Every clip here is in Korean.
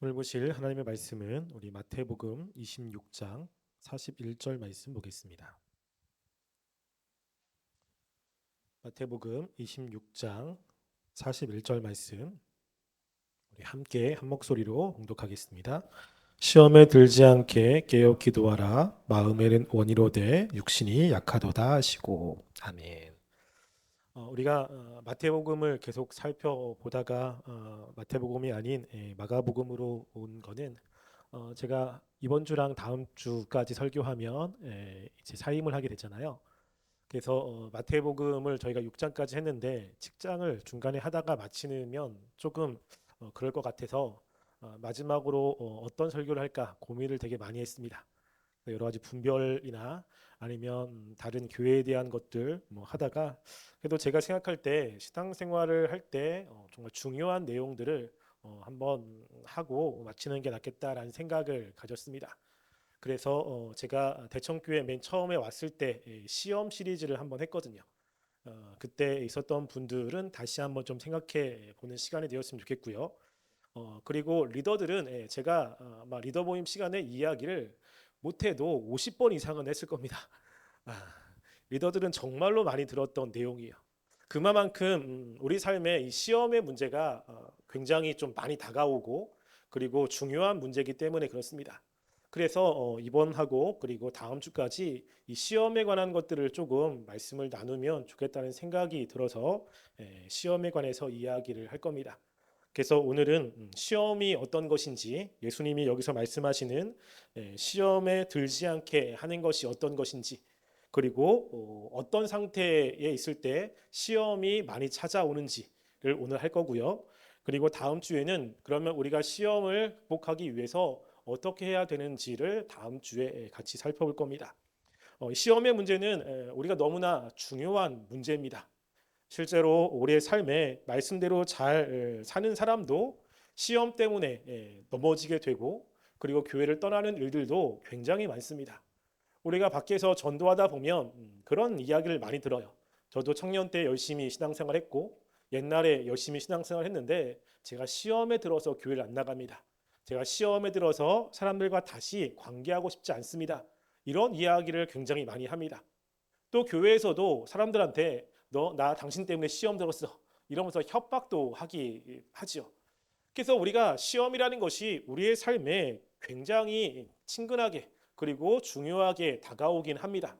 오늘 보실 하나님의 말씀은 우리 마태복음 26장 41절 말씀 보겠습니다. 마태복음 26장 41절 말씀 우리 함께 한 목소리로 봉독하겠습니다. 시험에 들지 않게 깨어 기도하라. 마음에는 원이로되 육신이 약하도다 하시고. 아멘. 우리가 마태복음을 계속 살펴보다가 마태복음이 아닌 마가복음으로 온 거는 제가 이번 주랑 다음 주까지 설교하면 이제 사임을 하게 되잖아요. 그래서 마태복음을 저희가 6장까지 했는데 직장을 중간에 하다가 마치면 조금 그럴 것 같아서 마지막으로 어떤 설교를 할까 고민을 되게 많이 했습니다. 여러 가지 분별이나 아니면 다른 교회에 대한 것들 뭐 하다가 그래도 제가 생각할 때 신앙생활을 할 때 정말 중요한 내용들을 한번 하고 마치는 게 낫겠다라는 생각을 가졌습니다. 그래서 제가 대청교회 맨 처음에 왔을 때 시험 시리즈를 한번 했거든요. 그때 있었던 분들은 다시 한번 좀 생각해 보는 시간이 되었으면 좋겠고요. 그리고 리더들은 제가 아마 리더 모임 시간에 이야기를 못해도 50번 이상은 했을 겁니다. 아, 리더들은 정말로 많이 들었던 내용이에요. 그만큼 우리 삶에 이 시험의 문제가 굉장히 좀 많이 다가오고 그리고 중요한 문제이기 때문에 그렇습니다. 그래서 이번하고 그리고 다음 주까지 이 시험에 관한 것들을 조금 말씀을 나누면 좋겠다는 생각이 들어서 시험에 관해서 이야기를 할 겁니다. 그래서 오늘은 시험이 어떤 것인지 예수님이 여기서 말씀하시는 시험에 들지 않게 하는 것이 어떤 것인지 그리고 어떤 상태에 있을 때 시험이 많이 찾아오는지를 오늘 할 거고요. 그리고 다음 주에는 그러면 우리가 시험을 극복하기 위해서 어떻게 해야 되는지를 다음 주에 같이 살펴볼 겁니다. 시험의 문제는 우리가 너무나 중요한 문제입니다. 실제로 우리의 삶에 말씀대로 잘 사는 사람도 시험 때문에 넘어지게 되고 그리고 교회를 떠나는 일들도 굉장히 많습니다. 우리가 밖에서 전도하다 보면 그런 이야기를 많이 들어요. 저도 청년 때 열심히 신앙생활 했고 옛날에 열심히 신앙생활 했는데 제가 시험에 들어서 교회를 안 나갑니다. 제가 시험에 들어서 사람들과 다시 관계하고 싶지 않습니다. 이런 이야기를 굉장히 많이 합니다. 또 교회에서도 사람들한테 너 나 당신 때문에 시험 들었어 이러면서 협박도 하지요. 그래서 우리가 시험이라는 것이 우리의 삶에 굉장히 친근하게 그리고 중요하게 다가오긴 합니다.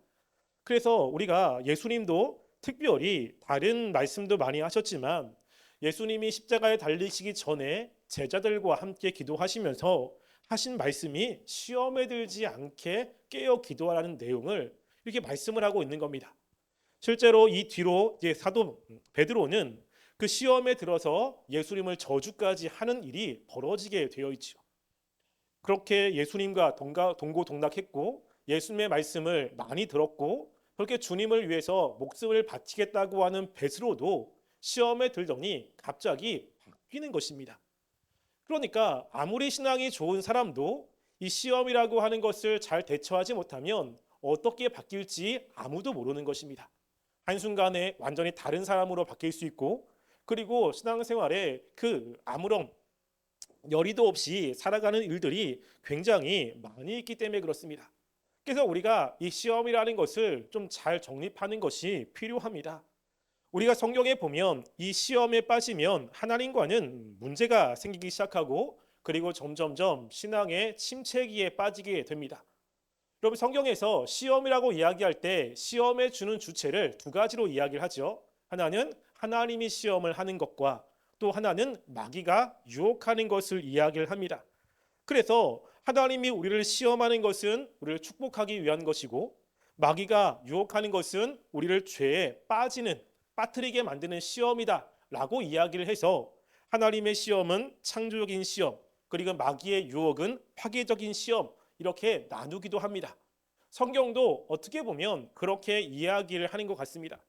그래서 우리가 예수님도 특별히 다른 말씀도 많이 하셨지만 예수님이 십자가에 달리시기 전에 제자들과 함께 기도하시면서 하신 말씀이 시험에 들지 않게 깨어 기도하라는 내용을 이렇게 말씀을 하고 있는 겁니다. 실제로 이 뒤로 이제 사도 베드로는 그 시험에 들어서 예수님을 저주까지 하는 일이 벌어지게 되어 있죠. 그렇게 예수님과 동고동락했고 예수님의 말씀을 많이 들었고 그렇게 주님을 위해서 목숨을 바치겠다고 하는 베드로도 시험에 들더니 갑자기 바뀌는 것입니다. 그러니까 아무리 신앙이 좋은 사람도 이 시험이라고 하는 것을 잘 대처하지 못하면 어떻게 바뀔지 아무도 모르는 것입니다. 한순간에 완전히 다른 사람으로 바뀔 수 있고 그리고 신앙생활에 그 아무런 열의도 없이 살아가는 일들이 굉장히 많이 있기 때문에 그렇습니다. 그래서 우리가 이 시험이라는 것을 좀 잘 정립하는 것이 필요합니다. 우리가 성경에 보면 이 시험에 빠지면 하나님과는 문제가 생기기 시작하고 그리고 점점점 신앙의 침체기에 빠지게 됩니다. 여러분 성경에서 시험이라고 이야기할 때 시험에 주는 주체를 두 가지로 이야기를 하죠. 하나는 하나님이 시험을 하는 것과 또 하나는 마귀가 유혹하는 것을 이야기를 합니다. 그래서 하나님이 우리를 시험하는 것은 우리를 축복하기 위한 것이고 마귀가 유혹하는 것은 우리를 죄에 빠뜨리게 만드는 시험이다 라고 이야기를 해서 하나님의 시험은 창조적인 시험 그리고 마귀의 유혹은 파괴적인 시험 이렇게 나누기도 합니다. 성경도 어떻게 보면 그렇게 이야기를 하는 것 같습니다.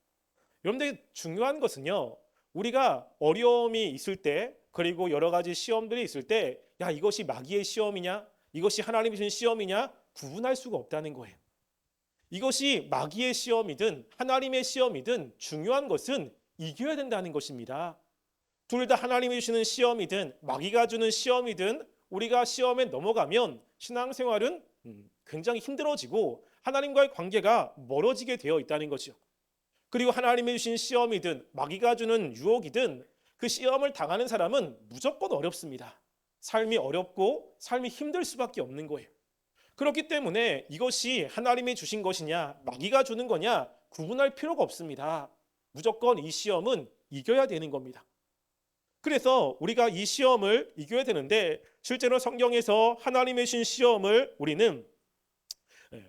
여러분들 중요한 것은요. 우리가 어려움이 있을 때 그리고 여러 가지 시험들이 있을 때 야 이것이 마귀의 시험이냐 이것이 하나님이 주신 시험이냐 구분할 수가 없다는 거예요. 이것이 마귀의 시험이든 하나님의 시험이든 중요한 것은 이겨야 된다는 것입니다. 둘 다 하나님이 주시는 시험이든 마귀가 주는 시험이든 우리가 시험에 넘어가면 신앙생활은 굉장히 힘들어지고 하나님과의 관계가 멀어지게 되어 있다는 거죠. 그리고 하나님이 주신 시험이든 마귀가 주는 유혹이든 그 시험을 당하는 사람은 무조건 어렵습니다. 삶이 어렵고 삶이 힘들 수밖에 없는 거예요. 그렇기 때문에 이것이 하나님이 주신 것이냐 마귀가 주는 거냐 구분할 필요가 없습니다. 무조건 이 시험은 이겨야 되는 겁니다. 그래서 우리가 이 시험을 이겨야 되는데 실제로 성경에서 하나님의 주신 시험을 우리는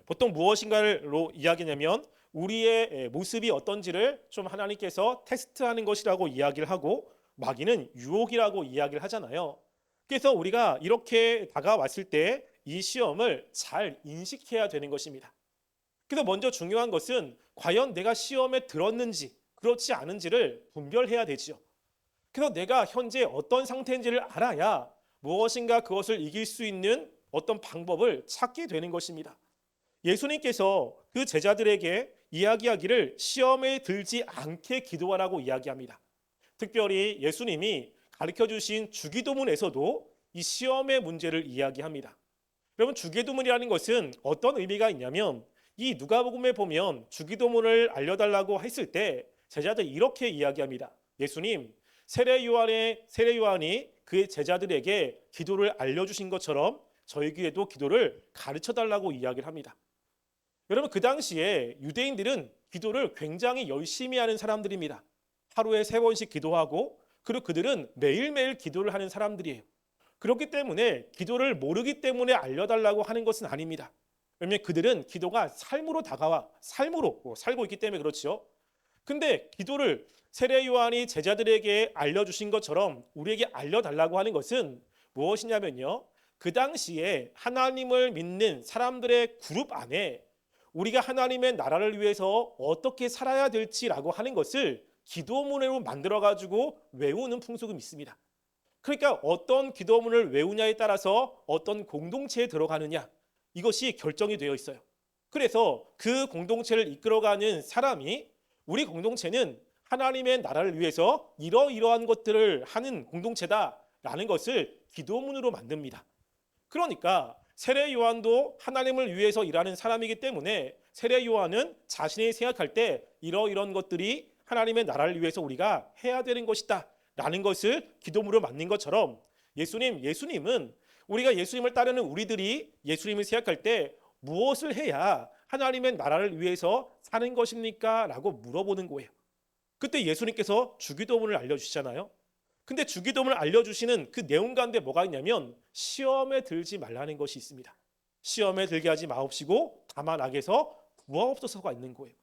보통 무엇인가로 이야기하냐면 우리의 모습이 어떤지를 좀 하나님께서 테스트하는 것이라고 이야기를 하고 마귀는 유혹이라고 이야기를 하잖아요. 그래서 우리가 이렇게 다가왔을 때 이 시험을 잘 인식해야 되는 것입니다. 그래서 먼저 중요한 것은 과연 내가 시험에 들었는지 그렇지 않은지를 분별해야 되지요. 그래서 내가 현재 어떤 상태인지를 알아야 무엇인가 그것을 이길 수 있는 어떤 방법을 찾게 되는 것입니다. 예수님께서 그 제자들에게 이야기하기를 시험에 들지 않게 기도하라고 이야기합니다. 특별히 예수님이 가르쳐 주신 주기도문에서도 이 시험의 문제를 이야기합니다. 여러분 주기도문이라는 것은 어떤 의미가 있냐면 이 누가복음에 보면 주기도문을 알려달라고 했을 때 제자들이 이렇게 이야기합니다. 예수님 세례 요한이 그의 제자들에게 기도를 알려주신 것처럼 저희에게도 기도를 가르쳐달라고 이야기를 합니다. 여러분 그 당시에 유대인들은 기도를 굉장히 열심히 하는 사람들입니다. 하루에 3번씩 기도하고 그리고 그들은 매일매일 기도를 하는 사람들이에요. 그렇기 때문에 기도를 모르기 때문에 알려달라고 하는 것은 아닙니다. 왜냐하면 그들은 기도가 삶으로 다가와 삶으로 살고 있기 때문에 그렇죠. 근데 기도를 세례 요한이 제자들에게 알려주신 것처럼 우리에게 알려달라고 하는 것은 무엇이냐면요. 그 당시에 하나님을 믿는 사람들의 그룹 안에 우리가 하나님의 나라를 위해서 어떻게 살아야 될지라고 하는 것을 기도문으로 만들어가지고 외우는 풍속이 있습니다. 그러니까 어떤 기도문을 외우냐에 따라서 어떤 공동체에 들어가느냐 이것이 결정이 되어 있어요. 그래서 그 공동체를 이끌어가는 사람이 우리 공동체는 하나님의 나라를 위해서 이러이러한 것들을 하는 공동체다라는 것을 기도문으로 만듭니다. 그러니까 세례 요한도 하나님을 위해서 일하는 사람이기 때문에 세례 요한은 자신이 생각할 때 이러이러한 것들이 하나님의 나라를 위해서 우리가 해야 되는 것이다 라는 것을 기도문으로 만든 것처럼 예수님은 우리가 예수님을 따르는 우리들이 예수님을 생각할 때 무엇을 해야 하나님의 나라를 위해서 사는 것입니까? 라고 물어보는 거예요. 그때 예수님께서 주기도문을 알려주시잖아요. 근데 주기도문을 알려주시는 그 내용 가운데 뭐가 있냐면 시험에 들지 말라는 것이 있습니다. 시험에 들게 하지 마옵시고 다만 악에서 구하옵소서가 있는 거예요.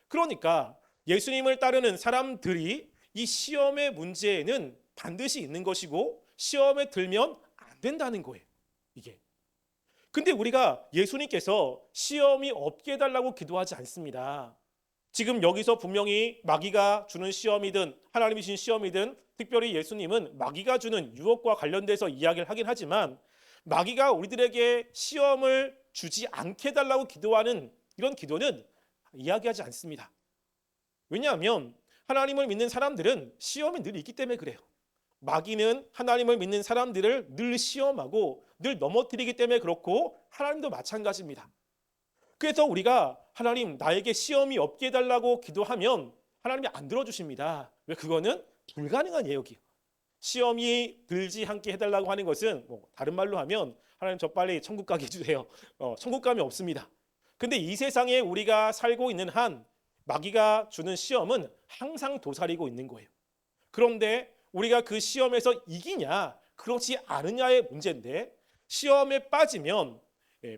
그러니까 예수님을 따르는 사람들이 이 시험의 문제에는 반드시 있는 것이고 시험에 들면 안 된다는 거예요. 이게. 근데 우리가 예수님께서 시험이 없게 해달라고 기도하지 않습니다. 지금 여기서 분명히 마귀가 주는 시험이든 하나님이 주신 시험이든 특별히 예수님은 마귀가 주는 유혹과 관련돼서 이야기를 하긴 하지만 마귀가 우리들에게 시험을 주지 않게 해달라고 기도하는 이런 기도는 이야기하지 않습니다. 왜냐하면 하나님을 믿는 사람들은 시험이 늘 있기 때문에 그래요. 마귀는 하나님을 믿는 사람들을 늘 시험하고 늘 넘어뜨리기 때문에 그렇고 하나님도 마찬가지입니다. 그래서 우리가 하나님 나에게 시험이 없게 해달라고 기도하면 하나님이 안 들어주십니다. 왜? 그거는 불가능한 예역이에요. 시험이 들지 않게 해달라고 하는 것은 다른 말로 하면 하나님 저 빨리 천국 가게 해주세요. 천국감이 없습니다. 근데 이 세상에 우리가 살고 있는 한 마귀가 주는 시험은 항상 도사리고 있는 거예요. 그런데 우리가 그 시험에서 이기냐 그렇지 않느냐의 문제인데 시험에 빠지면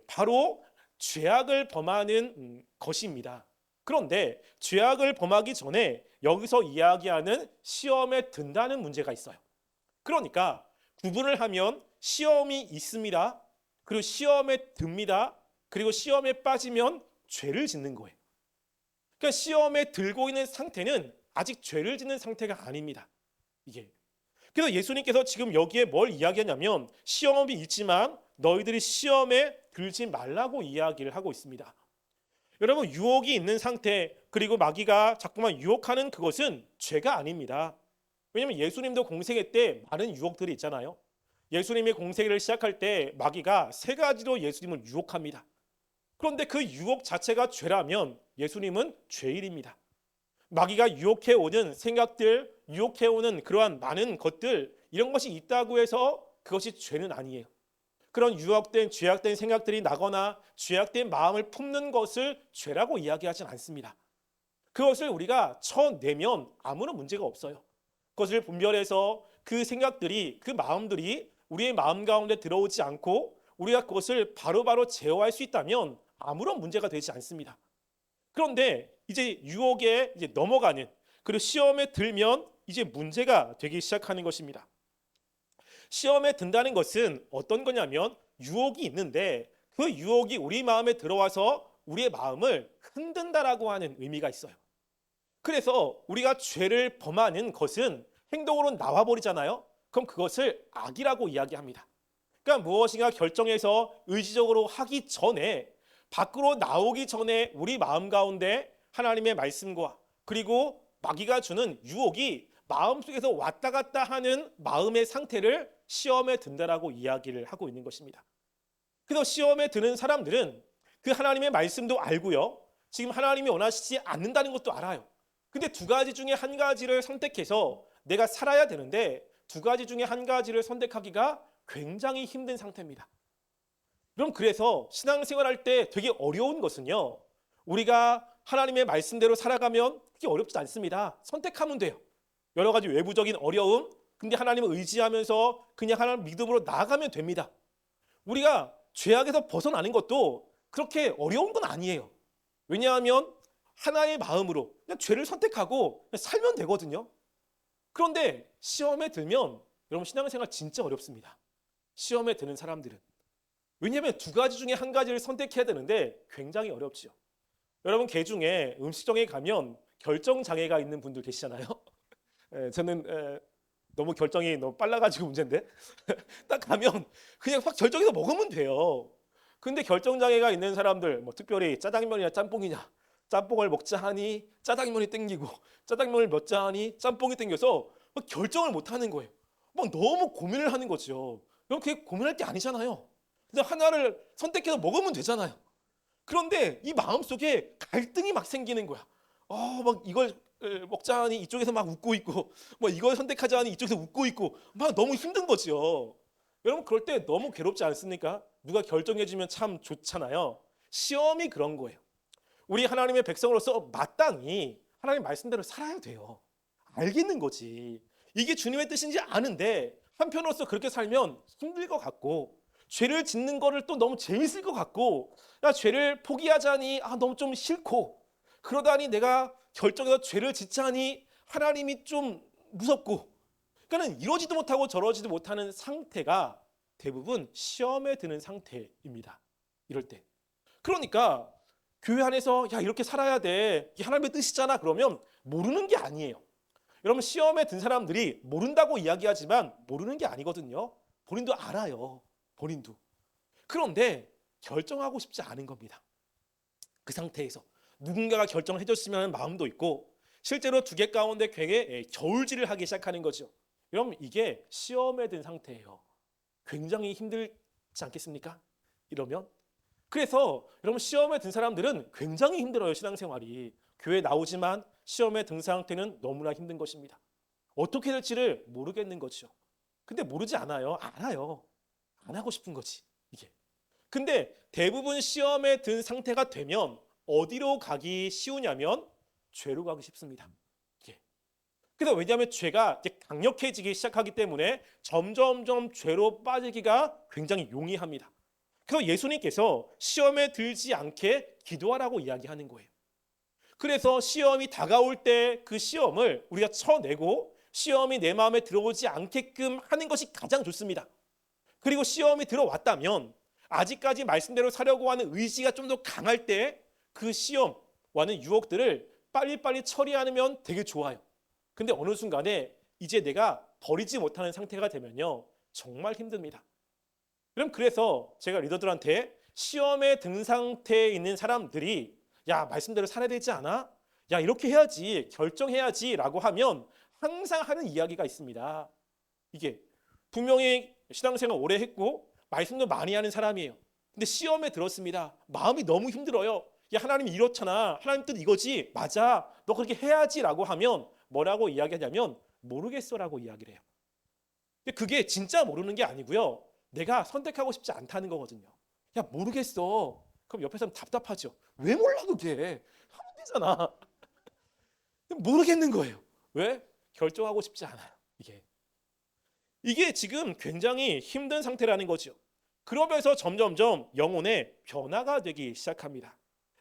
바로 죄악을 범하는 것입니다. 그런데 죄악을 범하기 전에 여기서 이야기하는 시험에 든다는 문제가 있어요. 그러니까 구분을 하면 시험이 있습니다. 그리고 시험에 듭니다. 그리고 시험에 빠지면 죄를 짓는 거예요. 그러니까 시험에 들고 있는 상태는 아직 죄를 짓는 상태가 아닙니다. 이게. 그래서 예수님께서 지금 여기에 뭘 이야기하냐면 시험이 있지만 너희들이 시험에 들지 말라고 이야기를 하고 있습니다. 여러분 유혹이 있는 상태 그리고 마귀가 자꾸만 유혹하는 그것은 죄가 아닙니다. 왜냐하면 예수님도 공생애 때 많은 유혹들이 있잖아요. 예수님이 공생애를 시작할 때 마귀가 세 가지로 예수님을 유혹합니다. 그런데 그 유혹 자체가 죄라면 예수님은 죄인입니다. 마귀가 유혹해오는 생각들, 유혹해오는 그러한 많은 것들, 이런 것이 있다고 해서 그것이 죄는 아니에요. 그런 유혹된 죄악된 생각들이 나거나 죄악된 마음을 품는 것을 죄라고 이야기하진 않습니다. 그것을 우리가 쳐내면 아무런 문제가 없어요. 그것을 분별해서 그 생각들이, 그 마음들이 우리의 마음 가운데 들어오지 않고 우리가 그것을 바로바로 제어할 수 있다면 아무런 문제가 되지 않습니다. 그런데 이제 유혹에 이제 넘어가는, 그리고 시험에 들면 이제 문제가 되기 시작하는 것입니다. 시험에 든다는 것은 어떤 거냐면 유혹이 있는데 그 유혹이 우리 마음에 들어와서 우리의 마음을 흔든다라고 하는 의미가 있어요. 그래서 우리가 죄를 범하는 것은 행동으로 나와버리잖아요. 그럼 그것을 악이라고 이야기합니다. 그러니까 무엇인가 결정해서 의지적으로 하기 전에, 밖으로 나오기 전에 우리 마음 가운데 하나님의 말씀과 그리고 마귀가 주는 유혹이 마음속에서 왔다 갔다 하는 마음의 상태를 시험에 든다라고 이야기를 하고 있는 것입니다. 그래서 시험에 드는 사람들은 그 하나님의 말씀도 알고요. 지금 하나님이 원하시지 않는다는 것도 알아요. 근데 두 가지 중에 한 가지를 선택해서 내가 살아야 되는데 두 가지 중에 한 가지를 선택하기가 굉장히 힘든 상태입니다. 그럼 그래서 신앙생활할 때 되게 어려운 것은요, 우리가 하나님의 말씀대로 살아가면 그게 어렵지 않습니다. 선택하면 돼요. 여러 가지 외부적인 어려움, 근데 하나님을 의지하면서 그냥 하나님 믿음으로 나아가면 됩니다. 우리가 죄악에서 벗어나는 것도 그렇게 어려운 건 아니에요. 왜냐하면 하나의 마음으로 그냥 죄를 선택하고 그냥 살면 되거든요. 그런데 시험에 들면 여러분 신앙생활 진짜 어렵습니다. 시험에 드는 사람들은. 왜냐하면 두 가지 중에 한 가지를 선택해야 되는데 굉장히 어렵지요. 여러분 개 중에 음식점에 가면 결정장애가 있는 분들 계시잖아요. 저는 너무 결정이 너무 빨라가지고 문제인데 딱 가면 그냥 확 결정해서 먹으면 돼요. 근데 결정장애가 있는 사람들, 뭐 특별히 짜장면이냐 짬뽕이냐, 짬뽕을 먹자 하니 짜장면이 땡기고 짜장면을 먹자 하니 짬뽕이 땡겨서 막 결정을 못 하는 거예요. 막 너무 고민을 하는 거죠. 그럼 그게 고민할 게 아니잖아요. 그냥 하나를 선택해서 먹으면 되잖아요. 그런데 이 마음속에 갈등이 막 생기는 거야. 막 이걸 먹자 하니 이쪽에서 막 웃고 있고, 뭐 이걸 선택하자 하니 이쪽에서 웃고 있고, 막 너무 힘든 거죠. 여러분 그럴 때 너무 괴롭지 않습니까? 누가 결정해주면 참 좋잖아요. 시험이 그런 거예요. 우리 하나님의 백성으로서 마땅히 하나님 말씀대로 살아야 돼요. 알겠는 거지. 이게 주님의 뜻인지 아는데 한편으로서 그렇게 살면 힘들 것 같고, 죄를 짓는 거를 또 너무 재밌을 것 같고, 야 죄를 포기하자니 너무 좀 싫고, 그러다니 내가 결정해서 죄를 짓자니 하나님이 좀 무섭고, 그러니까 이러지도 못하고 저러지도 못하는 상태가 대부분 시험에 드는 상태입니다. 이럴 때. 그러니까 교회 안에서 야 이렇게 살아야 돼, 이게 하나님의 뜻이잖아 그러면 모르는 게 아니에요. 여러분 시험에 든 사람들이 모른다고 이야기하지만 모르는 게 아니거든요. 본인도 알아요. 본인도. 그런데 결정하고 싶지 않은 겁니다. 그 상태에서 누군가가 결정을 해줬으면 하는 마음도 있고, 실제로 두 개 가운데 굉장히 저울질을 하기 시작하는 거죠. 여러분 이게 시험에 든 상태예요. 굉장히 힘들지 않겠습니까? 이러면. 그래서 여러분 시험에 든 사람들은 굉장히 힘들어요. 신앙생활이. 교회 나오지만 시험에 든 상태는 너무나 힘든 것입니다. 어떻게 될지를 모르겠는 거죠. 근데 모르지 않아요. 알아요. 안 하고 싶은 거지 이게. 근데 대부분 시험에 든 상태가 되면 어디로 가기 쉬우냐면 죄로 가기 쉽습니다. 이게. 그래서 왜냐하면 죄가 이제 강력해지기 시작하기 때문에 점점점 죄로 빠지기가 굉장히 용이합니다. 그래서 예수님께서 시험에 들지 않게 기도하라고 이야기하는 거예요. 그래서 시험이 다가올 때 그 시험을 우리가 쳐내고 시험이 내 마음에 들어오지 않게끔 하는 것이 가장 좋습니다. 그리고 시험이 들어왔다면 아직까지 말씀대로 살려고 하는 의지가 좀 더 강할 때 그 시험과는 유혹들을 빨리빨리 처리하면 되게 좋아요. 근데 어느 순간에 이제 내가 버리지 못하는 상태가 되면요 정말 힘듭니다. 그럼 그래서 제가 리더들한테 시험에 든 상태에 있는 사람들이 야 말씀대로 살아야 되지 않아? 야 이렇게 해야지, 결정해야지 라고 하면 항상 하는 이야기가 있습니다. 이게 분명히 신앙생활 오래 했고 말씀도 많이 하는 사람이에요. 근데 시험에 들었습니다. 마음이 너무 힘들어요. 야, 하나님이 이렇잖아. 하나님 뜻 이거지. 맞아. 너 그렇게 해야지라고 하면 뭐라고 이야기하냐면 모르겠어라고 이야기를 해요. 근데 그게 진짜 모르는 게 아니고요. 내가 선택하고 싶지 않다는 거거든요. 야, 모르겠어. 그럼 옆에 사람 답답하죠. 왜 몰라 그게? 하면 되잖아. 모르겠는 거예요. 왜? 결정하고 싶지 않아요. 이게 지금 굉장히 힘든 상태라는 거죠. 그러면서 점점점 영혼의 변화가 되기 시작합니다.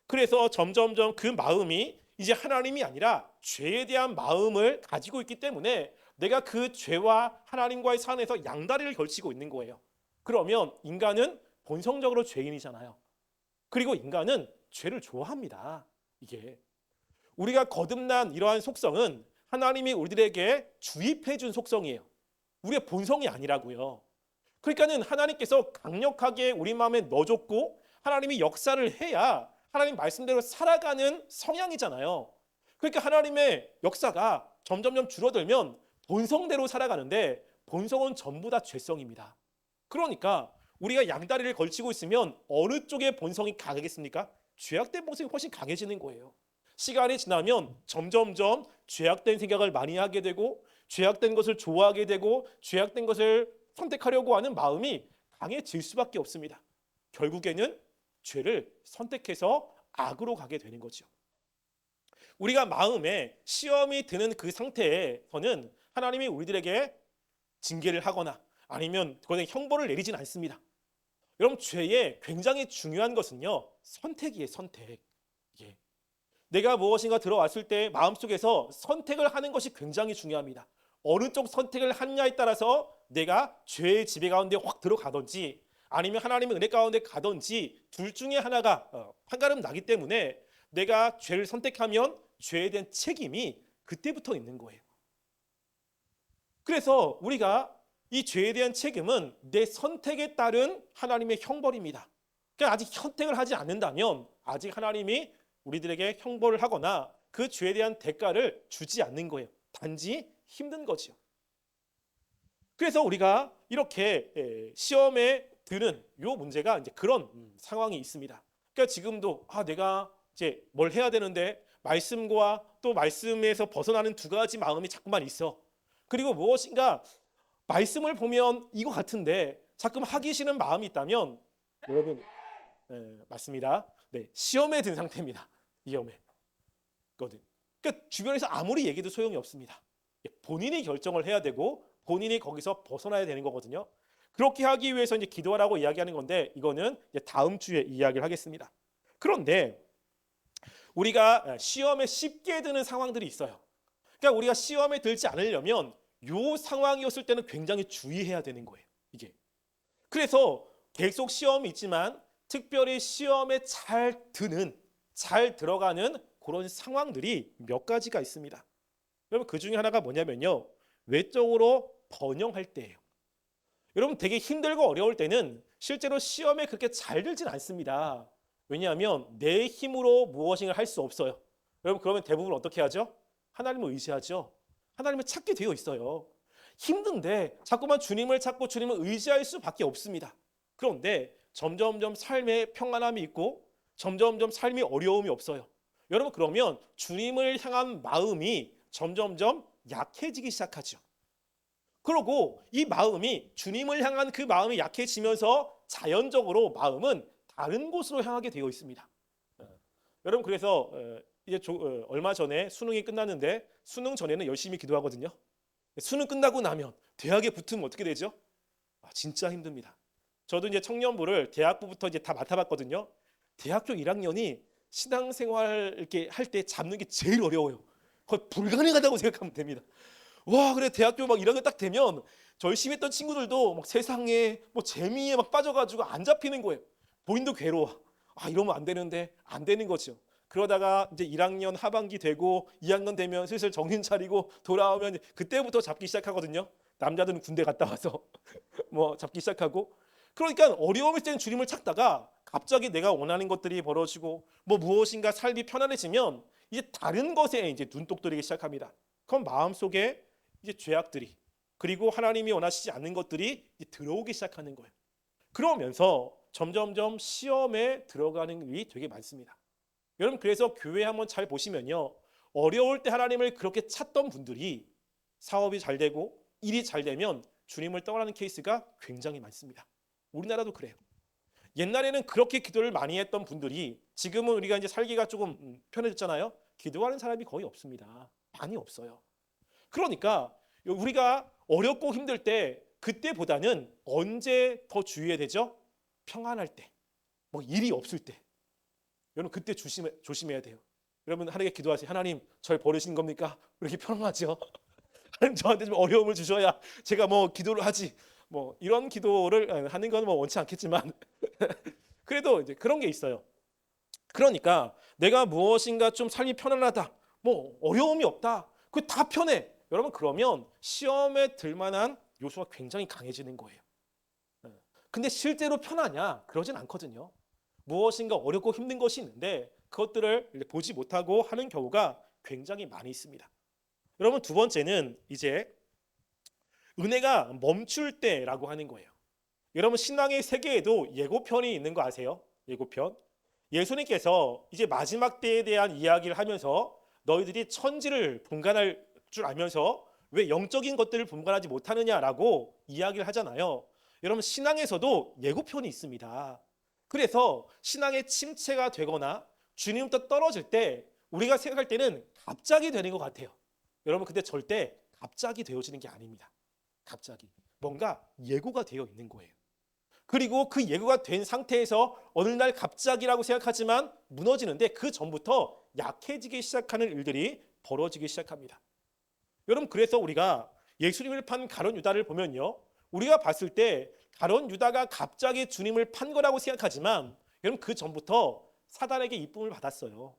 그래서 점점점 그 마음이 이제 하나님이 아니라 죄에 대한 마음을 가지고 있기 때문에 내가 그 죄와 하나님과의 산에서 양다리를 걸치고 있는 거예요. 그러면 인간은 본성적으로 죄인이잖아요. 그리고 인간은 죄를 좋아합니다. 이게 우리가 거듭난 이러한 속성은 하나님이 우리들에게 주입해 준 속성이에요. 우리의 본성이 아니라고요. 그러니까는 하나님께서 강력하게 우리 마음에 넣어줬고 하나님이 역사를 해야 하나님 말씀대로 살아가는 성향이잖아요. 그러니까 하나님의 역사가 점점점 줄어들면 본성대로 살아가는데 본성은 전부 다 죄성입니다. 그러니까 우리가 양다리를 걸치고 있으면 어느 쪽의 본성이 강하겠습니까? 죄악된 본성이 훨씬 강해지는 거예요. 시간이 지나면 점점점 죄악된 생각을 많이 하게 되고 죄악된 것을 좋아하게 되고 죄악된 것을 선택하려고 하는 마음이 강해질 수밖에 없습니다. 결국에는 죄를 선택해서 악으로 가게 되는 거죠. 우리가 마음에 시험이 드는 그 상태에서는 하나님이 우리들에게 징계를 하거나 아니면 그것에 형벌을 내리진 않습니다. 여러분, 죄의 굉장히 중요한 것은요, 선택이에요. 선택. 내가 무엇인가 들어왔을 때 마음속에서 선택을 하는 것이 굉장히 중요합니다. 어느 쪽 선택을 하느냐에 따라서 내가 죄의 지배 가운데 확 들어가든지 아니면 하나님의 은혜 가운데 가든지 둘 중에 하나가 판가름 나기 때문에 내가 죄를 선택하면 죄에 대한 책임이 그때부터 있는 거예요. 그래서 우리가 이 죄에 대한 책임은 내 선택에 따른 하나님의 형벌입니다. 그러니까 아직 선택을 하지 않는다면 아직 하나님이 우리들에게 형벌을 하거나 그 죄에 대한 대가를 주지 않는 거예요. 단지 힘든 거죠. 그래서 우리가 이렇게 시험에 드는 이 문제가 이제 그런 상황이 있습니다. 그러니까 지금도 내가 이제 뭘 해야 되는데 말씀과 또 말씀에서 벗어나는 두 가지 마음이 자꾸만 있어. 그리고 무엇인가 말씀을 보면 이거 같은데 자꾸 하기 싫은 마음이 있다면 여러분, 맞습니다. 네, 시험에 든 상태입니다. 위험해. 그러니까 주변에서 아무리 얘기해도 소용이 없습니다. 본인이 결정을 해야 되고 본인이 거기서 벗어나야 되는 거거든요. 그렇게 하기 위해서 이제 기도하라고 이야기하는 건데 이거는 이제 다음 주에 이야기를 하겠습니다. 그런데 우리가 시험에 쉽게 드는 상황들이 있어요. 그러니까 우리가 시험에 들지 않으려면 요 상황이었을 때는 굉장히 주의해야 되는 거예요. 이게. 그래서 계속 시험이 있지만 특별히 시험에 잘 들어가는 그런 상황들이 몇 가지가 있습니다. 여러분, 그 중에 하나가 뭐냐면요, 외적으로 번영할 때예요. 여러분, 되게 힘들고 어려울 때는 실제로 시험에 그렇게 잘 들진 않습니다. 왜냐하면 내 힘으로 무엇인가 할 수 없어요. 여러분, 그러면 대부분 어떻게 하죠? 하나님을 의지하죠. 하나님을 찾게 되어 있어요. 힘든데 자꾸만 주님을 찾고 주님을 의지할 수밖에 없습니다. 그런데 점점점 삶에 평안함이 있고 점점점 삶이 어려움이 없어요. 여러분, 그러면 주님을 향한 마음이 점점점 약해지기 시작하죠. 그리고 이 마음이 주님을 향한 그 마음이 약해지면서 자연적으로 마음은 다른 곳으로 향하게 되어 있습니다. 여러분, 그래서 이제 얼마 전에 수능이 끝났는데 수능 전에는 열심히 기도하거든요. 수능 끝나고 나면 대학에 붙으면 어떻게 되죠? 진짜 힘듭니다. 저도 이제 청년부를 대학부부터 이제 다 맡아봤거든요. 대학교 1학년이 신앙생활 이렇게 할 때 잡는 게 제일 어려워요. 거의 불가능하다고 생각하면 됩니다. 와, 그래, 대학교 막 1학년 딱 되면 저 열심히 했던 친구들도 막 세상에 뭐 재미에 막 빠져가지고 안 잡히는 거예요. 본인도 괴로워. 이러면 안 되는데 안 되는 거죠. 그러다가 이제 1학년 하반기 되고 2학년 되면 슬슬 정신 차리고 돌아오면 그때부터 잡기 시작하거든요. 남자들은 군대 갔다 와서 뭐 잡기 시작하고. 그러니까 어려움이 있을 때는 주님을 찾다가 갑자기 내가 원하는 것들이 벌어지고 뭐 무엇인가 삶이 편안해지면 이제 다른 것에 이제 눈독 들이기 시작합니다. 그럼 마음속에 이제 죄악들이 그리고 하나님이 원하시지 않는 것들이 들어오기 시작하는 거예요. 그러면서 점점점 시험에 들어가는 일이 되게 많습니다. 여러분, 그래서 교회 한번 잘 보시면요, 어려울 때 하나님을 그렇게 찾던 분들이 사업이 잘 되고 일이 잘 되면 주님을 떠나는 케이스가 굉장히 많습니다. 우리나라도 그래요. 옛날에는 그렇게 기도를 많이 했던 분들이 지금은 우리가 이제 살기가 조금 편해졌잖아요. 기도하는 사람이 거의 없습니다. 많이 없어요. 그러니까 우리가 어렵고 힘들 때 그때보다는 언제 더 주의해야 되죠? 평안할 때, 뭐 일이 없을 때. 여러분, 그때 조심해야 돼요. 여러분, 하나님께 기도하세요. 하나님, 절 버리신 겁니까? 왜 이렇게 편안하죠? 하나님, 저한테 좀 어려움을 주셔야 제가 뭐 기도를 하지. 뭐 이런 기도를 하는 건 뭐 원치 않겠지만 그래도 이제 그런 게 있어요. 그러니까 내가 무엇인가 좀 삶이 편안하다, 뭐 어려움이 없다, 그 다 편해. 여러분, 그러면 시험에 들 만한 요소가 굉장히 강해지는 거예요. 근데 실제로 편하냐? 그러진 않거든요. 무엇인가 어렵고 힘든 것이 있는데 그것들을 보지 못하고 하는 경우가 굉장히 많이 있습니다. 여러분, 두 번째는 이제 은혜가 멈출 때라고 하는 거예요. 여러분, 신앙의 세계에도 예고편이 있는 거 아세요? 예고편. 예수님께서 이제 마지막 때에 대한 이야기를 하면서 너희들이 천지를 분간할 줄 알면서 왜 영적인 것들을 분간하지 못하느냐라고 이야기를 하잖아요. 여러분, 신앙에서도 예고편이 있습니다. 그래서 신앙의 침체가 되거나 주님부터 떨어질 때 우리가 생각할 때는 갑자기 되는 것 같아요. 여러분, 근데 절대 갑자기 되어지는 게 아닙니다. 갑자기 뭔가 예고가 되어 있는 거예요. 그리고 그 예고가 된 상태에서 어느 날 갑자기라고 생각하지만 무너지는데 그 전부터 약해지기 시작하는 일들이 벌어지기 시작합니다. 여러분, 그래서 우리가 예수님을 판 가룟 유다를 보면요, 우리가 봤을 때 가룟 유다가 갑자기 주님을 판 거라고 생각하지만 여러분, 그 전부터 사단에게 이쁨을 받았어요.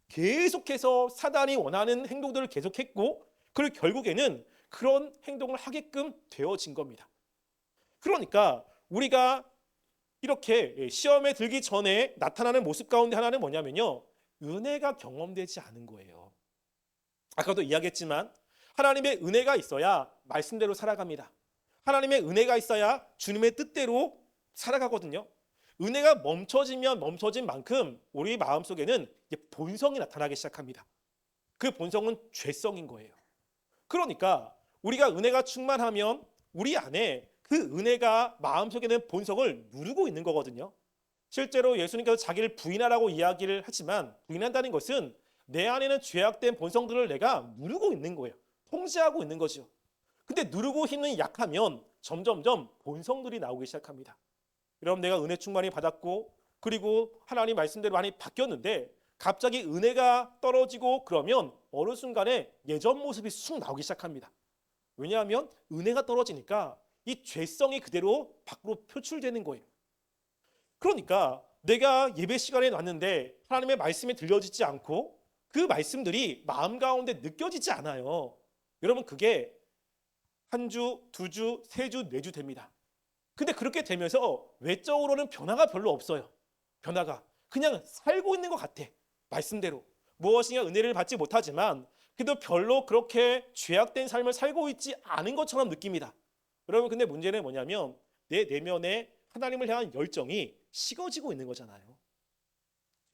계속해서 사단이 원하는 행동들을 계속했고 그리고 결국에는 그런 행동을 하게끔 되어진 겁니다. 그러니까 우리가 이렇게 시험에 들기 전에 나타나는 모습 가운데 하나는 뭐냐면요, 은혜가 경험되지 않은 거예요. 아까도 이야기했지만 하나님의 은혜가 있어야 말씀대로 살아갑니다. 하나님의 은혜가 있어야 주님의 뜻대로 살아가거든요. 은혜가 멈춰지면 멈춰진 만큼 우리 마음속에는 본성이 나타나기 시작합니다. 그 본성은 죄성인 거예요. 그러니까 우리가 은혜가 충만하면 우리 안에 그 은혜가 마음속에는 본성을 누르고 있는 거거든요. 실제로 예수님께서 자기를 부인하라고 이야기를 하지만 부인한다는 것은 내 안에는 죄악된 본성들을 내가 누르고 있는 거예요. 통제하고 있는 거죠. 근데 누르고 힘은 약하면 점점점 본성들이 나오기 시작합니다. 여러분, 내가 은혜 충만히 받았고 그리고 하나님 말씀대로 많이 바뀌었는데 갑자기 은혜가 떨어지고 그러면 어느 순간에 예전 모습이 쑥 나오기 시작합니다. 왜냐하면 은혜가 떨어지니까 이 죄성이 그대로 밖으로 표출되는 거예요. 그러니까 내가 예배 시간에 왔는데 하나님의 말씀이 들려지지 않고 그 말씀들이 마음 가운데 느껴지지 않아요. 여러분, 그게 한 주, 두 주, 세 주, 네 주 됩니다. 근데 그렇게 되면서 외적으로는 변화가 별로 없어요. 변화가 그냥 살고 있는 것 같아. 말씀대로 무엇인가 은혜를 받지 못하지만 그래도 별로 그렇게 죄악된 삶을 살고 있지 않은 것처럼 느낍니다. 여러분, 근데 문제는 뭐냐면 내 내면에 하나님을 향한 열정이 식어지고 있는 거잖아요.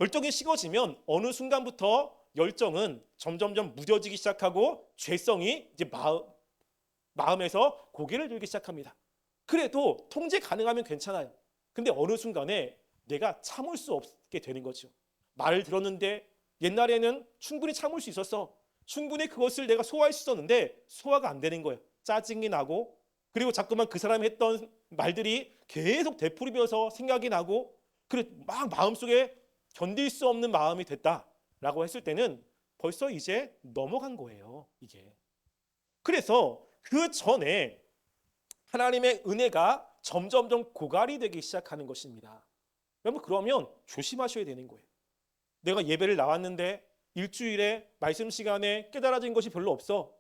열정이 식어지면 어느 순간부터 열정은 점점점 무뎌지기 시작하고 죄성이 이제 마음에서 고개를 들기 시작합니다. 그래도 통제 가능하면 괜찮아요. 근데 어느 순간에 내가 참을 수 없게 되는 거죠. 말을 들었는데 옛날에는 충분히 참을 수 있었어. 충분히 그것을 내가 소화할 수 있었는데 소화가 안 되는 거예요. 짜증이 나고 그리고 자꾸만 그 사람이 했던 말들이 계속 되풀이면서 생각이 나고 그래 막 마음속에 견딜 수 없는 마음이 됐다라고 했을 때는 벌써 이제 넘어간 거예요. 이게. 그래서 그 전에 하나님의 은혜가 점점점 고갈이 되기 시작하는 것입니다. 여러분, 그러면 조심하셔야 되는 거예요. 내가 예배를 나왔는데 일주일에 말씀 시간에 깨달아진 것이 별로 없어.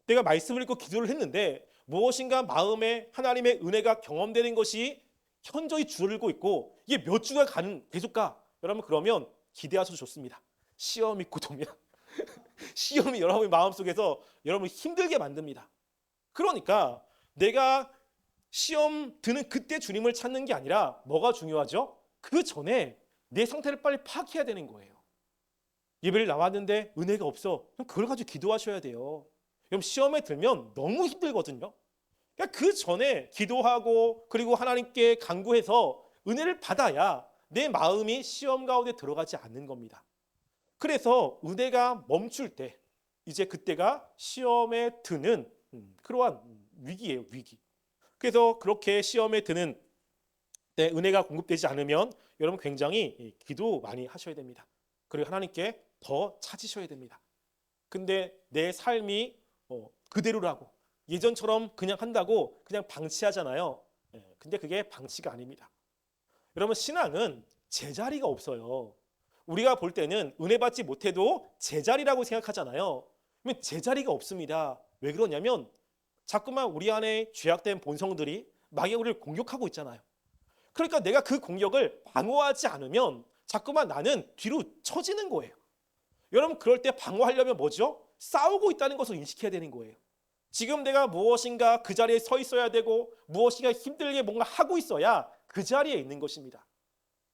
내가 말씀을 읽고 기도를 했는데 무엇인가 마음에 하나님의 은혜가 경험되는 것이 현저히 줄고 있고 이게 몇 주가 계속 가. 여러분, 그러면 기대하셔도 좋습니다. 시험이 고통이야. 시험이 여러분의 마음속에서 여러분을 힘들게 만듭니다. 그러니까 내가 시험 드는 그때 주님을 찾는 게 아니라 뭐가 중요하죠? 그 전에 내 상태를 빨리 파악해야 되는 거예요. 예배를 나왔는데 은혜가 없어. 그럼 그걸 가지고 기도하셔야 돼요. 그럼 시험에 들면 너무 힘들거든요. 그러니까 그 전에 기도하고 그리고 하나님께 간구해서 은혜를 받아야 내 마음이 시험 가운데 들어가지 않는 겁니다. 그래서 은혜가 멈출 때 이제 그때가 시험에 드는 그러한 위기예요, 위기. 그래서 그렇게 시험에 드는 때 은혜가 공급되지 않으면 여러분 굉장히 기도 많이 하셔야 됩니다. 그리고 하나님께 더 찾으셔야 됩니다. 근데 내 삶이 그대로라고 예전처럼 그냥 한다고 그냥 방치하잖아요. 근데 그게 방치가 아닙니다. 여러분 신앙은 제자리가 없어요. 우리가 볼 때는 은혜 받지 못해도 제자리라고 생각하잖아요. 그러면 제자리가 없습니다. 왜 그러냐면 자꾸만 우리 안에 죄악된 본성들이 마귀가 우리를 공격하고 있잖아요. 그러니까 내가 그 공격을 방어하지 않으면 자꾸만 나는 뒤로 처지는 거예요. 여러분 그럴 때 방어하려면 뭐죠? 싸우고 있다는 것을 인식해야 되는 거예요. 지금 내가 무엇인가 그 자리에 서 있어야 되고 무엇인가 힘들게 뭔가 하고 있어야 그 자리에 있는 것입니다.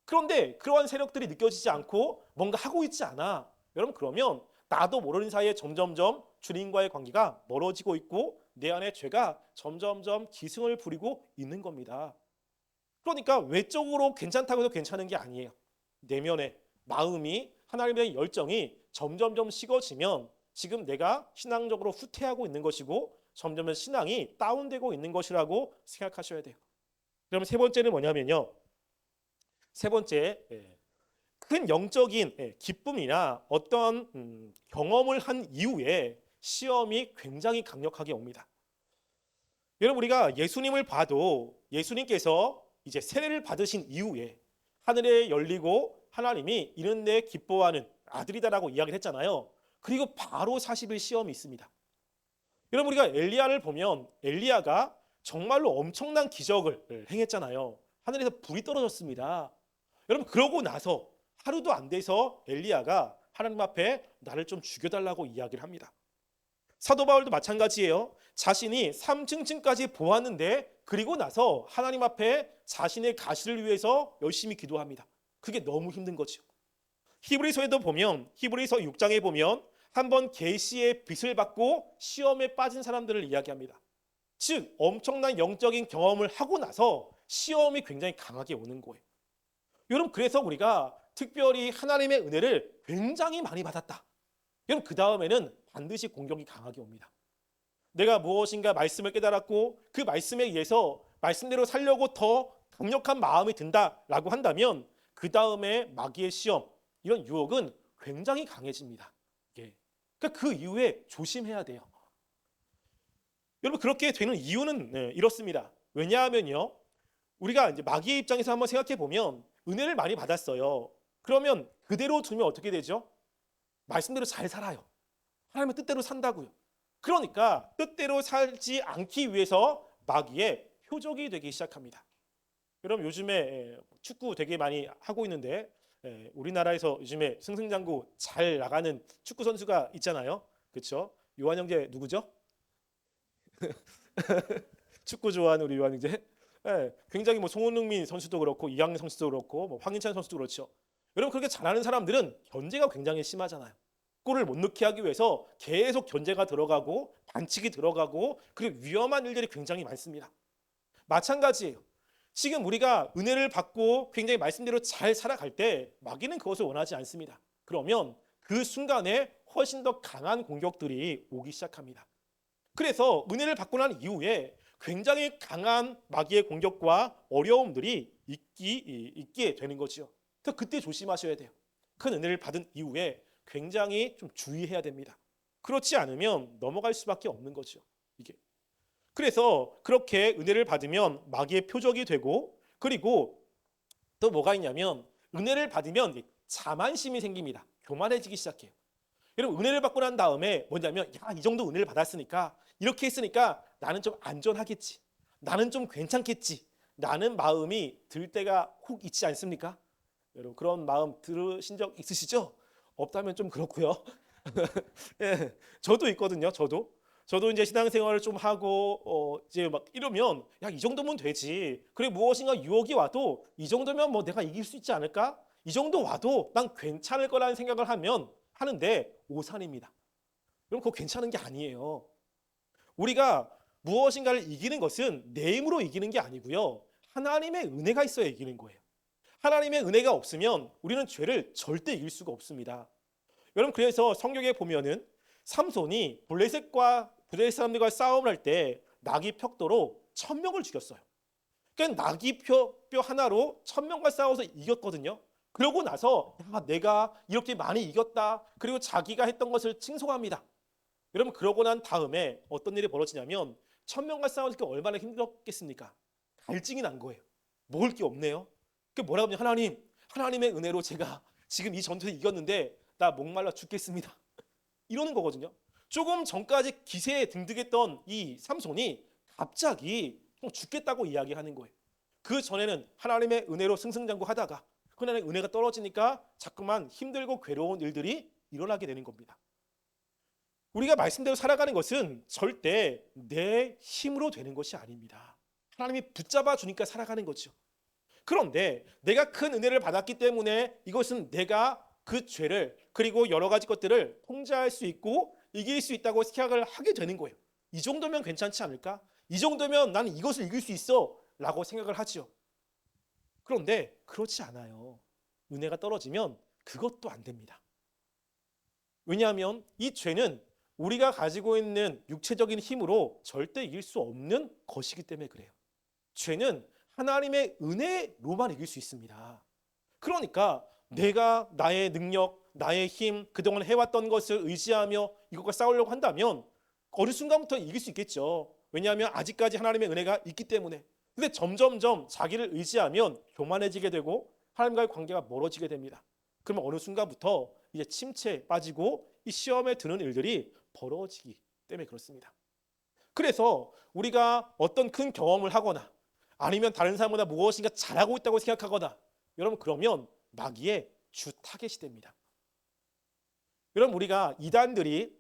그런데 그러한 세력들이 느껴지지 않고 뭔가 하고 있지 않아. 여러분 그러면 나도 모르는 사이에 점점점 주님과의 관계가 멀어지고 있고 내 안에 죄가 점점점 기승을 부리고 있는 겁니다. 그러니까 외적으로 괜찮다고 해도 괜찮은 게 아니에요. 내면의 마음이 하나님에 대한 열정이 점점점 식어지면 지금 내가 신앙적으로 후퇴하고 있는 것이고 점점 신앙이 다운되고 있는 것이라고 생각하셔야 돼요. 그럼 세 번째는 뭐냐면요. 세 번째, 큰 영적인 기쁨이나 어떤 경험을 한 이후에 시험이 굉장히 강력하게 옵니다. 여러분 우리가 예수님을 봐도 예수님께서 이제 세례를 받으신 이후에 하늘에 열리고 하나님이 이런 데 기뻐하는 아들이다라고 이야기를 했잖아요. 그리고 바로 40일 시험이 있습니다. 여러분 우리가 엘리야를 보면 엘리야가 정말로 엄청난 기적을 행했잖아요. 하늘에서 불이 떨어졌습니다. 여러분 그러고 나서 하루도 안 돼서 엘리야가 하나님 앞에 나를 좀 죽여달라고 이야기를 합니다. 사도 바울도 마찬가지예요. 자신이 3층까지 보았는데 그리고 나서 하나님 앞에 자신의 가시를 위해서 열심히 기도합니다. 그게 너무 힘든 거죠. 히브리서에도 보면 히브리서 6장에 보면 한번 계시의 빛을 받고 시험에 빠진 사람들을 이야기합니다. 즉 엄청난 영적인 경험을 하고 나서 시험이 굉장히 강하게 오는 거예요. 여러분 그래서 우리가 특별히 하나님의 은혜를 굉장히 많이 받았다. 여러분 그 다음에는 반드시 공격이 강하게 옵니다. 내가 무엇인가 말씀을 깨달았고 그 말씀에 의해서 말씀대로 살려고 더 강력한 마음이 든다라고 한다면 그 다음에 마귀의 시험 이런 유혹은 굉장히 강해집니다. 그러니까 그 이후에 조심해야 돼요. 여러분 그렇게 되는 이유는 이렇습니다. 왜냐하면요, 우리가 이제 마귀의 입장에서 한번 생각해 보면 은혜를 많이 받았어요. 그러면 그대로 두면 어떻게 되죠? 말씀대로 잘 살아요. 하나님의 뜻대로 산다고요. 그러니까 뜻대로 살지 않기 위해서 마귀의 표적이 되기 시작합니다. 여러분 요즘에 축구 되게 많이 하고 있는데 우리나라에서 요즘에 승승장구 잘 나가는 축구 선수가 있잖아요. 그렇죠? 요한 형제 누구죠? 축구 좋아하는 우리 요한 형제. 굉장히 뭐 송은흥민 선수도 그렇고 이강인 선수도 그렇고 뭐 황인찬 선수도 그렇죠. 여러분 그렇게 잘하는 사람들은 견제가 굉장히 심하잖아요. 골을 못 넣게 하기 위해서 계속 견제가 들어가고 반칙이 들어가고 그리고 위험한 일들이 굉장히 많습니다. 마찬가지예요. 지금 우리가 은혜를 받고 굉장히 말씀대로 잘 살아갈 때 마귀는 그것을 원하지 않습니다. 그러면 그 순간에 훨씬 더 강한 공격들이 오기 시작합니다. 그래서 은혜를 받고 난 이후에 굉장히 강한 마귀의 공격과 어려움들이 있게 되는 거죠. 그래서 그때 조심하셔야 돼요. 큰 은혜를 받은 이후에 굉장히 좀 주의해야 됩니다. 그렇지 않으면 넘어갈 수밖에 없는 거죠. 이게. 그래서 그렇게 은혜를 받으면 마귀의 표적이 되고 그리고 또 뭐가 있냐면 은혜를 받으면 자만심이 생깁니다. 교만해지기 시작해요. 여러분 은혜를 받고 난 다음에 뭐냐면 이 정도 은혜를 받았으니까 이렇게 했으니까 나는 좀 안전하겠지. 나는 좀 괜찮겠지. 라는 마음이 들 때가 혹 있지 않습니까? 여러분 그런 마음 들으신 적 있으시죠? 없다면 좀 그렇고요. 예, 저도 있거든요. 저도. 저도 이제 신앙생활을 좀 하고 이제 막 이러면 야, 이 정도면 되지. 그래 무엇인가 유혹이 와도 이 정도면 뭐 내가 이길 수 있지 않을까? 이 정도 와도 난 괜찮을 거라는 생각을 하는데 오산입니다. 그럼 그거 괜찮은 게 아니에요. 우리가 무엇인가를 이기는 것은 내 힘으로 이기는 게 아니고요. 하나님의 은혜가 있어야 이기는 거예요. 하나님의 은혜가 없으면 우리는 죄를 절대 이길 수가 없습니다. 여러분 그래서 성경에 보면은 삼손이 블레셋 사람들과 싸움을 할 때 나귀 벽도로 1,000명을 죽였어요. 그러니까 나귀 뼈 하나로 1,000명과 싸워서 이겼거든요. 그러고 나서 야, 내가 이렇게 많이 이겼다. 그리고 자기가 했던 것을 칭송합니다. 여러분 그러고 난 다음에 어떤 일이 벌어지냐면 1,000명과 싸우는 게 얼마나 힘들었겠습니까? 갈증이 난 거예요. 먹을 게 없네요. 그 뭐라고 하면 하나님의 은혜로 제가 지금 이 전투에서 이겼는데 나 목말라 죽겠습니다. 이러는 거거든요. 조금 전까지 기세에 등등했던 이 삼손이 갑자기 죽겠다고 이야기하는 거예요. 그 전에는 하나님의 은혜로 승승장구하다가 하나님의 은혜가 떨어지니까 자꾸만 힘들고 괴로운 일들이 일어나게 되는 겁니다. 우리가 말씀대로 살아가는 것은 절대 내 힘으로 되는 것이 아닙니다. 하나님이 붙잡아 주니까 살아가는 거죠. 그런데 내가 큰 은혜를 받았기 때문에 이것은 내가 그 죄를 그리고 여러 가지 것들을 통제할 수 있고 이길 수 있다고 생각을 하게 되는 거예요. 이 정도면 괜찮지 않을까? 이 정도면 나는 이것을 이길 수 있어 라고 생각을 하죠. 그런데 그렇지 않아요. 은혜가 떨어지면 그것도 안 됩니다. 왜냐하면 이 죄는 우리가 가지고 있는 육체적인 힘으로 절대 이길 수 없는 것이기 때문에 그래요. 죄는 하나님의 은혜로만 이길 수 있습니다. 그러니까 내가 나의 능력, 나의 힘, 그동안 해왔던 것을 의지하며 이것과 싸우려고 한다면 어느 순간부터 이길 수 있겠죠. 왜냐하면 아직까지 하나님의 은혜가 있기 때문에. 근데 점점점 자기를 의지하면 교만해지게 되고 하나님과의 관계가 멀어지게 됩니다. 그러면 어느 순간부터 이제 침체에 빠지고 이 시험에 드는 일들이 벌어지기 때문에 그렇습니다. 그래서 우리가 어떤 큰 경험을 하거나 아니면 다른 사람보다 무엇인가 잘하고 있다고 생각하거나 여러분 그러면 마귀의 주 타겟이 됩니다. 여러분 우리가 이단들이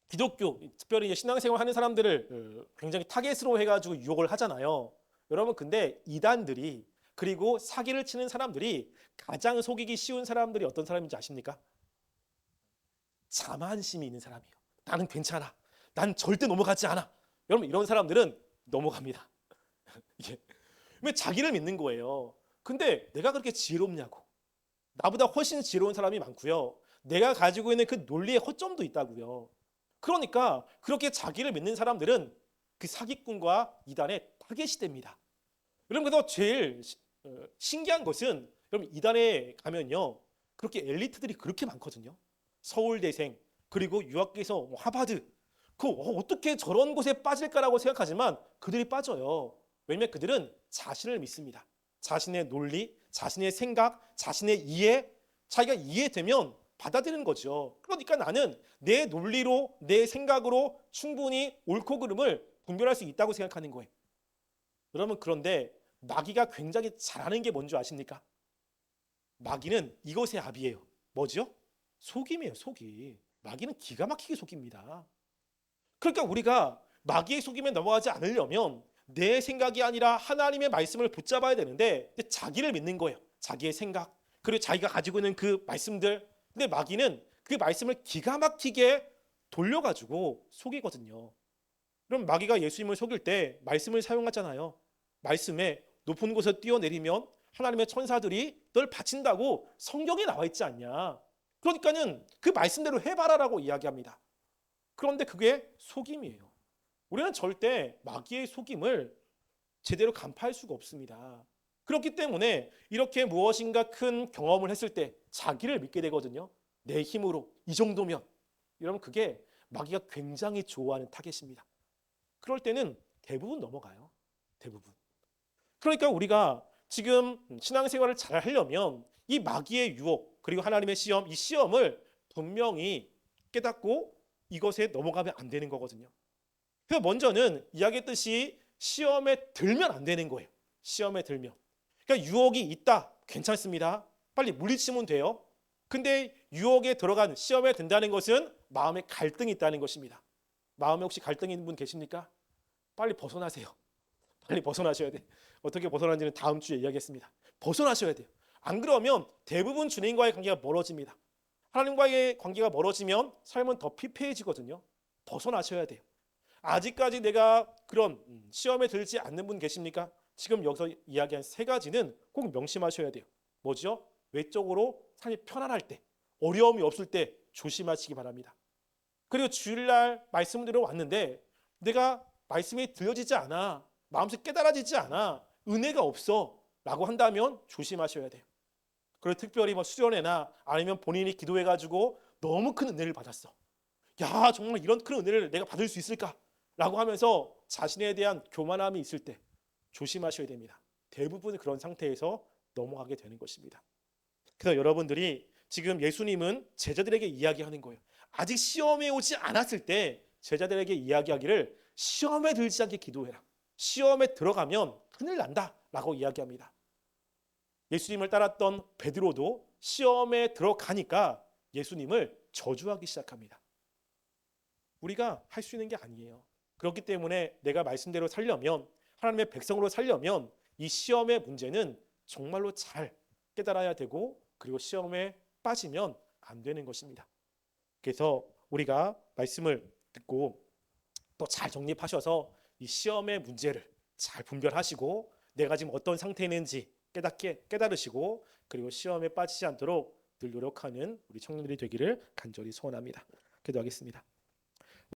기독교, 특별히 이제 신앙생활 하는 사람들을 굉장히 타겟으로 해가지고 유혹을 하잖아요. 여러분 근데 이단들이 그리고 사기를 치는 사람들이 가장 속이기 쉬운 사람들이 어떤 사람인지 아십니까? 자만심이 있는 사람이에요. 나는 괜찮아. 난 절대 넘어가지 않아. 여러분 이런 사람들은 넘어갑니다. 이게 왜 자기를 믿는 거예요. 근데 내가 그렇게 지혜롭냐고. 나보다 훨씬 지혜로운 사람이 많고요. 내가 가지고 있는 그 논리의 허점도 있다고요. 그러니까 그렇게 자기를 믿는 사람들은 그 사기꾼과 이단의 타겟이 됩니다. 여러분 그래서 제일 신기한 것은 여러분 이단에 가면요. 그렇게 엘리트들이 그렇게 많거든요. 서울대생 그리고 유학교에서 하버드 어떻게 저런 곳에 빠질까라고 생각하지만 그들이 빠져요. 왜냐하면 그들은 자신을 믿습니다. 자신의 논리, 자신의 생각, 자신의 이해, 자기가 이해되면 받아들이는 거죠. 그러니까 나는 내 논리로, 내 생각으로 충분히 옳고 그름을 분별할 수 있다고 생각하는 거예요. 여러분 그런데 마귀가 굉장히 잘하는 게 뭔지 아십니까? 마귀는 이것의 압이에요. 뭐죠? 속임이에요, 속임. 마귀는 기가 막히게 속입니다. 그러니까 우리가 마귀의 속임에 넘어가지 않으려면 내 생각이 아니라 하나님의 말씀을 붙잡아야 되는데 자기를 믿는 거예요. 자기의 생각, 그리고 자기가 가지고 있는 그 말씀들. 근데 마귀는 그 말씀을 기가 막히게 돌려가지고 속이거든요. 그럼 마귀가 예수님을 속일 때 말씀을 사용하잖아요. 말씀에 높은 곳에 뛰어내리면 하나님의 천사들이 널 바친다고 성경에 나와 있지 않냐. 그러니까는 그 말씀대로 해봐라라고 이야기합니다. 그런데 그게 속임이에요. 우리는 절대 마귀의 속임을 제대로 간파할 수가 없습니다. 그렇기 때문에 이렇게 무엇인가 큰 경험을 했을 때 자기를 믿게 되거든요. 내 힘으로 이 정도면. 여러분 그게 마귀가 굉장히 좋아하는 타겟입니다. 그럴 때는 대부분 넘어가요. 대부분. 그러니까 우리가 지금 신앙생활을 잘 하려면 이 마귀의 유혹 그리고 하나님의 시험, 이 시험을 분명히 깨닫고 이것에 넘어가면 안 되는 거거든요. 그래서 먼저는 이야기했듯이 시험에 들면 안 되는 거예요. 시험에 들면. 그러니까 유혹이 있다. 괜찮습니다. 빨리 물리치면 돼요. 근데 유혹에 들어간 시험에 든다는 것은 마음에 갈등이 있다는 것입니다. 마음에 혹시 갈등이 있는 분 계십니까? 빨리 벗어나세요. 빨리 벗어나셔야 돼. 어떻게 벗어나는지는 다음 주에 이야기하겠습니다. 벗어나셔야 돼요. 안 그러면 대부분 주님과의 관계가 멀어집니다. 하나님과의 관계가 멀어지면 삶은 더 피폐해지거든요. 벗어나셔야 돼요. 아직까지 내가 그런 시험에 들지 않는 분 계십니까? 지금 여기서 이야기한 세 가지는 꼭 명심하셔야 돼요. 뭐죠? 외적으로 삶이 편안할 때, 어려움이 없을 때 조심하시기 바랍니다. 그리고 주일날 말씀 들어왔는데 내가 말씀이 들려지지 않아, 마음속에 깨달아지지 않아, 은혜가 없어 라고 한다면 조심하셔야 돼요. 그리고 특별히 뭐 수련회나 아니면 본인이 기도해가지고 너무 큰 은혜를 받았어. 야, 정말 이런 큰 은혜를 내가 받을 수 있을까? 라고 하면서 자신에 대한 교만함이 있을 때 조심하셔야 됩니다. 대부분 그런 상태에서 넘어가게 되는 것입니다. 그래서 여러분들이 지금 예수님은 제자들에게 이야기하는 거예요. 아직 시험에 오지 않았을 때 제자들에게 이야기하기를 시험에 들지 않게 기도해라. 시험에 들어가면 큰일 난다 라고 이야기합니다. 예수님을 따랐던 베드로도 시험에 들어가니까 예수님을 저주하기 시작합니다. 우리가 할 수 있는 게 아니에요. 그렇기 때문에 내가 말씀대로 살려면, 하나님의 백성으로 살려면 이 시험의 문제는 정말로 잘 깨달아야 되고, 그리고 시험에 빠지면 안 되는 것입니다. 그래서 우리가 말씀을 듣고 또 잘 정립하셔서 이 시험의 문제를 잘 분별하시고 내가 지금 어떤 상태에 있는지 깨달으시고, 그리고 시험에 빠지지 않도록 늘 노력하는 우리 청년들이 되기를 간절히 소원합니다. 기도하겠습니다.